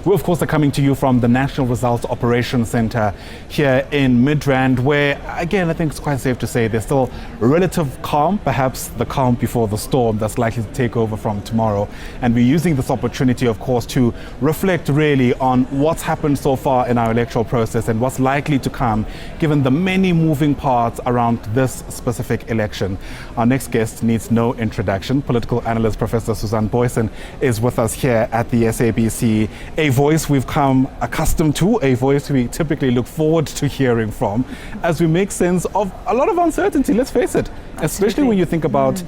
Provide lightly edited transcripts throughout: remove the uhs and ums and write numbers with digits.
We, of course, are coming to you from the National Results Operations Center here in Midrand, where, again, I think it's quite safe to say there's still relative calm, perhaps the calm before the storm that's likely to take over from tomorrow. And we're using this opportunity, of course, to reflect really on what's happened so far in our electoral process and what's likely to come, given the many moving parts around this specific election. Our next guest needs no introduction. Political analyst Professor Booysen is with us here at the SABC. A voice we've come accustomed to, a voice we typically look forward to hearing from as we make sense of a lot of uncertainty, let's face it. Especially when you think about,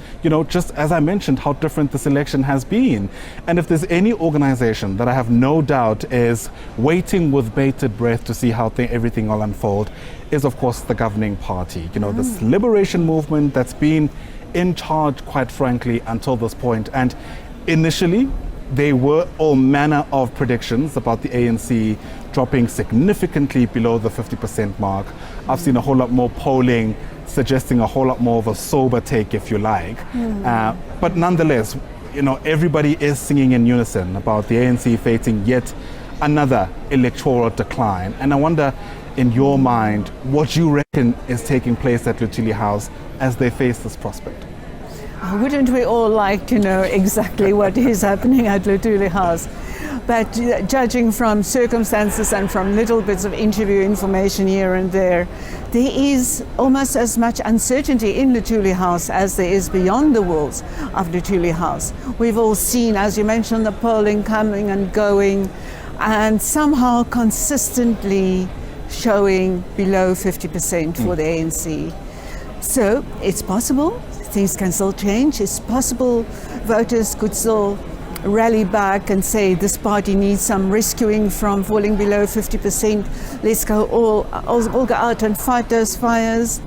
just as I mentioned, how different this election has been. And if there's any organization that I have no doubt is waiting with bated breath to see how everything will unfold, is of course the governing party. This liberation movement that's been in charge, quite frankly, until this point. And initially, there were all manner of predictions about the ANC dropping significantly below the 50% mark. I've seen a whole lot more polling suggesting a whole lot more of a sober take, if you like. But nonetheless, everybody is singing in unison about the ANC facing yet another electoral decline. And I wonder, in your mind, what you reckon is taking place at Luthuli House as they face this prospect? Wouldn't we all like to know exactly what is happening at Luthuli House? But judging from circumstances and from little bits of interview information here and there is almost as much uncertainty in Luthuli House as there is beyond the walls of Luthuli House. We've all seen, as you mentioned, the polling coming and going, and somehow consistently showing below 50% for the ANC. So it's possible. Things can still change. It's possible voters could still rally back and say this party needs some rescuing from falling below 50%. Let's go all go out and fight those fires.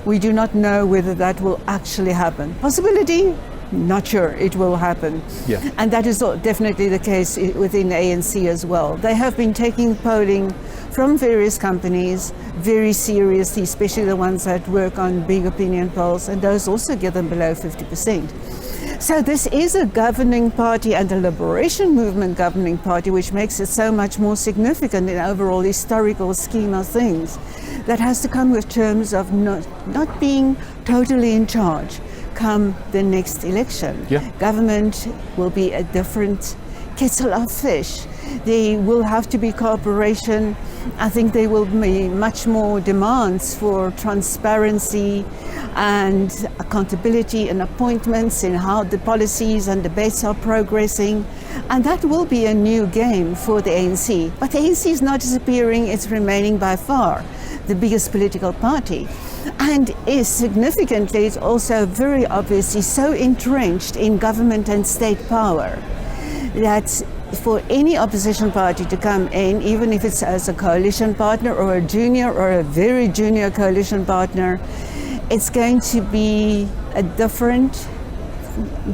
We do not know whether that will actually happen. Possibility? Not sure it will happen. Yeah. And that is definitely the case within the ANC as well. They have been taking polling from various companies very seriously, especially the ones that work on big opinion polls, and those also get them below 50%. So this is a governing party and a liberation movement governing party, which makes it so much more significant in the overall historical scheme of things. That has to come with terms of not being totally in charge come the next election. Yeah. Government will be a different kettle of fish. There will have to be cooperation. I think there will be much more demands for transparency and accountability and appointments in how the policies and debates are progressing. And that will be a new game for the ANC. But the ANC is not disappearing, it's remaining by far the biggest political party. And is significantly, it's also very obviously so entrenched in government and state power that for any opposition party to come in, even if it's as a coalition partner or a junior or a very junior coalition partner, it's going to be a different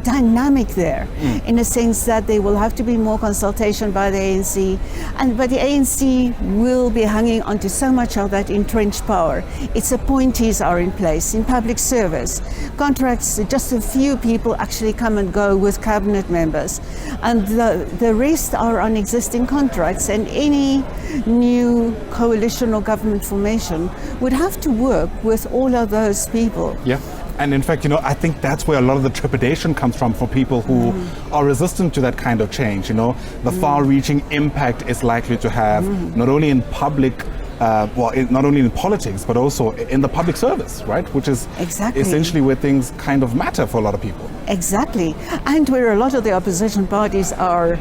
dynamic there, in a sense that there will have to be more consultation by the ANC, but the ANC will be hanging onto so much of that entrenched power. Its appointees are in place in public service. Contracts, just a few people actually come and go with cabinet members, and the rest are on existing contracts, and any new coalition or government formation would have to work with all of those people. Yeah. And in fact, I think that's where a lot of the trepidation comes from for people who are resistant to that kind of change. The far-reaching impact it's likely to have not only in public, not only in politics, but also in the public service, right? Which is essentially where things kind of matter for a lot of people. Exactly. And where a lot of the opposition parties are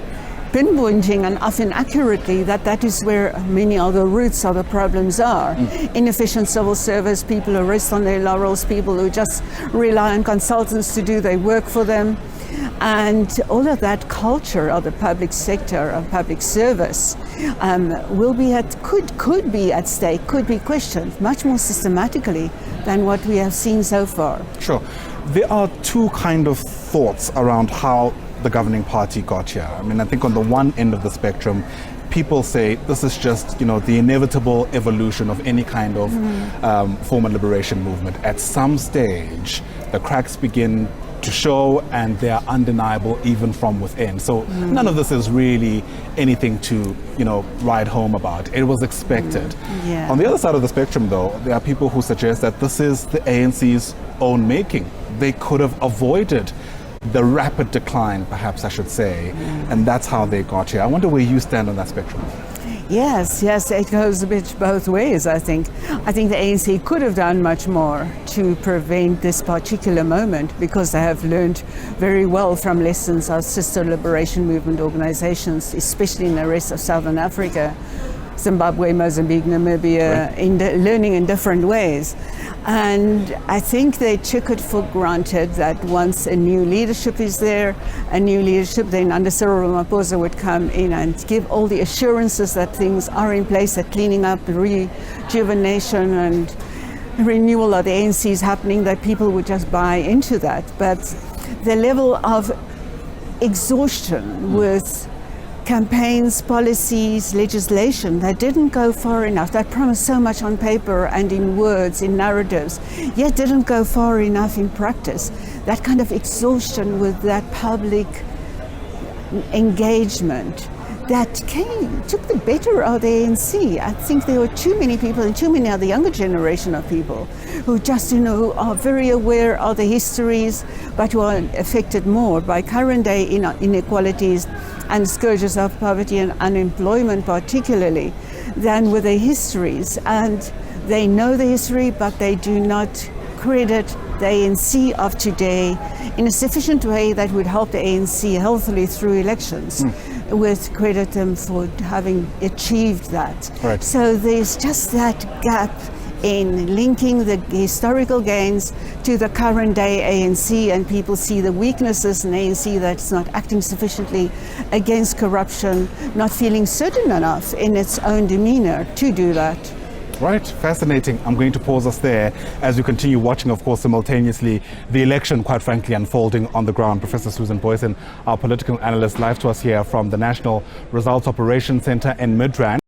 pinpointing, and often accurately, that is where many of the roots of the problems are. Inefficient civil service, people who rest on their laurels, people who just rely on consultants to do their work for them. And all of that culture of the public sector, of public service, will be could be at stake, could be questioned much more systematically than what we have seen so far. Sure. There are two kind of thoughts around how the governing party got here. I think on the one end of the spectrum, people say this is just, the inevitable evolution of any kind of former liberation movement. At some stage, the cracks begin to show, and they are undeniable even from within. So none of this is really anything to, write home about. It was expected. Yeah. On the other side of the spectrum, though, there are people who suggest that this is the ANC's own making. They could have avoided the rapid decline, perhaps I should say, and that's how they got here. I wonder where you stand on that spectrum. Yes, it goes a bit both ways, I think. I think the ANC could have done much more to prevent this particular moment, because they have learned very well from lessons of sister liberation movement organizations, especially in the rest of Southern Africa, Zimbabwe, Mozambique, Namibia, Right. Learning in different ways. And I think they took it for granted that once a new leadership is there, then under Cyril Ramaphosa would come in and give all the assurances that things are in place, that cleaning up, rejuvenation and renewal of the ANC is happening, that people would just buy into that. But the level of exhaustion with campaigns, policies, legislation that didn't go far enough, that promised so much on paper and in words, in narratives, yet didn't go far enough in practice. That kind of exhaustion with that public engagement that took the better of the ANC. I think there were too many people, and too many of the younger generation of people who just, who are very aware of the histories, but who are affected more by current day inequalities and scourges of poverty and unemployment particularly, than with the histories. And they know the history, but they do not credit the ANC of today in a sufficient way that would help the ANC healthily through elections, with credit them for having achieved that. Right. So there's just that gap in linking the historical gains to the current day ANC, and people see the weaknesses in ANC, that's not acting sufficiently against corruption, not feeling certain enough in its own demeanor to do that. Right, fascinating. I'm going to pause us there as we continue watching, of course, simultaneously the election, quite frankly, unfolding on the ground. Professor Susan Booysen, our political analyst, live to us here from the National Results Operations Center in Midrand.